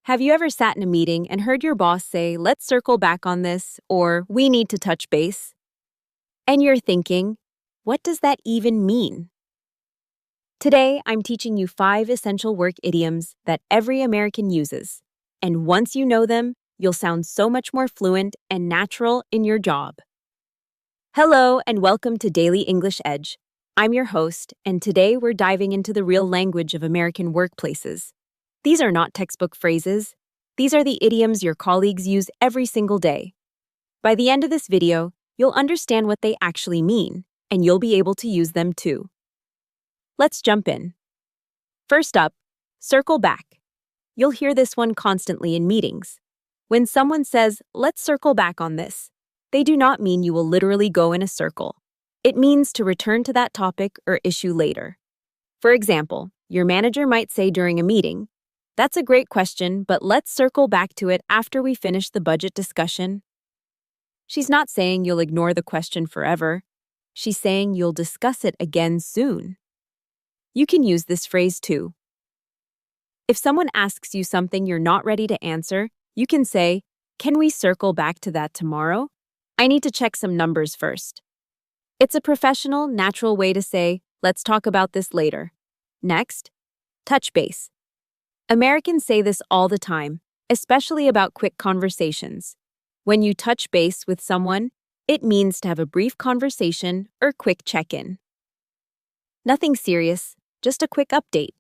Have you ever sat in a meeting and heard your boss say, "Let's circle back on this," or "We need to touch base"? And you're thinking, what does that even mean? Today, I'm teaching you 5 essential work idioms that every American uses. And once you know them, you'll sound so much more fluent and natural in your job. Hello, and welcome to Daily English Edge. I'm your host, and today we're diving into the real language of American workplaces. These are not textbook phrases. These are the idioms your colleagues use every single day. By the end of this video, you'll understand what they actually mean, and you'll be able to use them too. Let's jump in. First up, circle back. You'll hear this one constantly in meetings. When someone says, "Let's circle back on this," they do not mean you will literally go in a circle. It means to return to that topic or issue later. For example, your manager might say during a meeting, "That's a great question, but let's circle back to it after we finish the budget discussion." She's not saying you'll ignore the question forever. She's saying you'll discuss it again soon. You can use this phrase too. If someone asks you something you're not ready to answer, you can say, "Can we circle back to that tomorrow? I need to check some numbers first." It's a professional, natural way to say, "Let's talk about this later." Next, touch base. Americans say this all the time, especially about quick conversations. When you touch base with someone, it means to have a brief conversation or quick check-in. Nothing serious, just a quick update.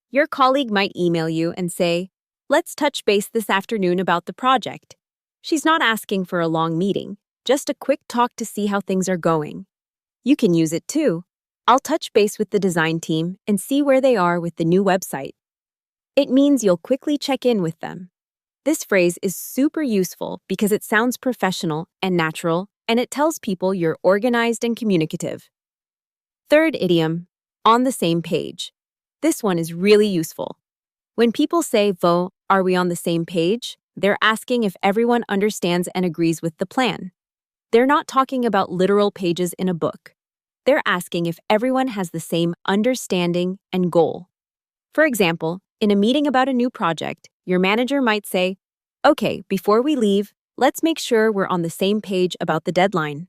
Your colleague might email you and say, "Let's touch base this afternoon about the project." She's not asking for a long meeting, just a quick talk to see how things are going. You can use it too. "I'll touch base with the design team and see where they are with the new website." It means you'll quickly check in with them. This phrase is super useful because it sounds professional and natural, and it tells people you're organized and communicative. Third idiom, on the same page. This one is really useful. When people say, "Are we on the same page?" they're asking if everyone understands and agrees with the plan. They're not talking about literal pages in a book. They're asking if everyone has the same understanding and goal. For example, in a meeting about a new project, your manager might say, "Okay, before we leave, let's make sure we're on the same page about the deadline."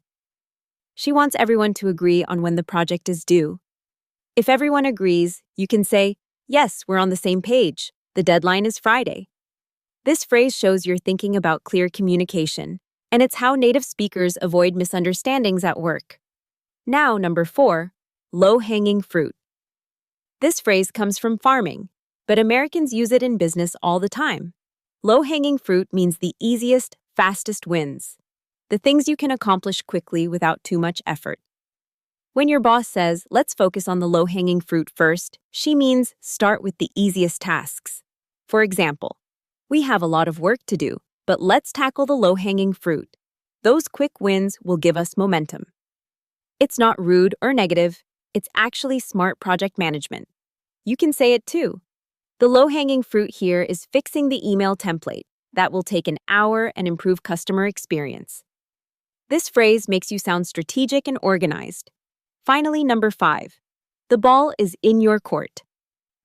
She wants everyone to agree on when the project is due. If everyone agrees, you can say, "Yes, we're on the same page. The deadline is Friday." This phrase shows you're thinking about clear communication, and it's how native speakers avoid misunderstandings at work. Now, number 4, low-hanging fruit. This phrase comes from farming, but Americans use it in business all the time. Low-hanging fruit means the easiest, fastest wins. The things you can accomplish quickly without too much effort. When your boss says, "Let's focus on the low-hanging fruit first," she means start with the easiest tasks. For example, "We have a lot of work to do, but let's tackle the low-hanging fruit. Those quick wins will give us momentum." It's not rude or negative. It's actually smart project management. You can say it too. The low-hanging fruit here is fixing the email template. That will take an hour and improve customer experience. This phrase makes you sound strategic and organized. Finally, number 5, the ball is in your court.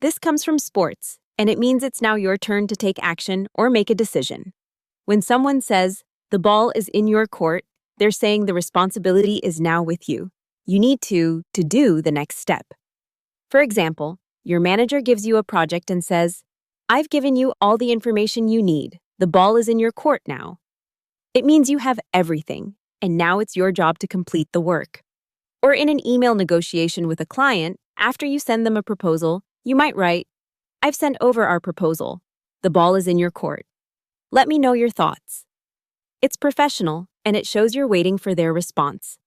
This comes from sports, and it means it's now your turn to take action or make a decision. When someone says, "The ball is in your court," they're saying the responsibility is now with you. You need to do the next step. For example, your manager gives you a project and says, "I've given you all the information you need. The ball is in your court now." It means you have everything, and now it's your job to complete the work. Or in an email negotiation with a client, after you send them a proposal, you might write, "I've sent over our proposal. The ball is in your court. Let me know your thoughts." It's professional, and it shows you're waiting for their response.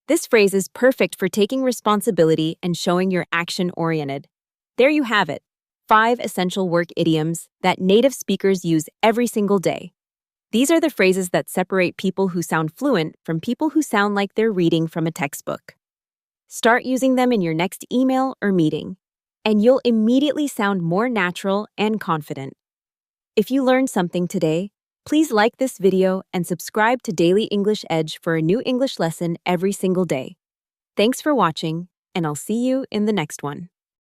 This phrase is perfect for taking responsibility and showing you're action-oriented. There you have it, 5 essential work idioms that native speakers use every single day. These are the phrases that separate people who sound fluent from people who sound like they're reading from a textbook. Start using them in your next email or meeting, and you'll immediately sound more natural and confident. If you learned something today, please like this video and subscribe to Daily English Edge for a new English lesson every single day. Thanks for watching, and I'll see you in the next one.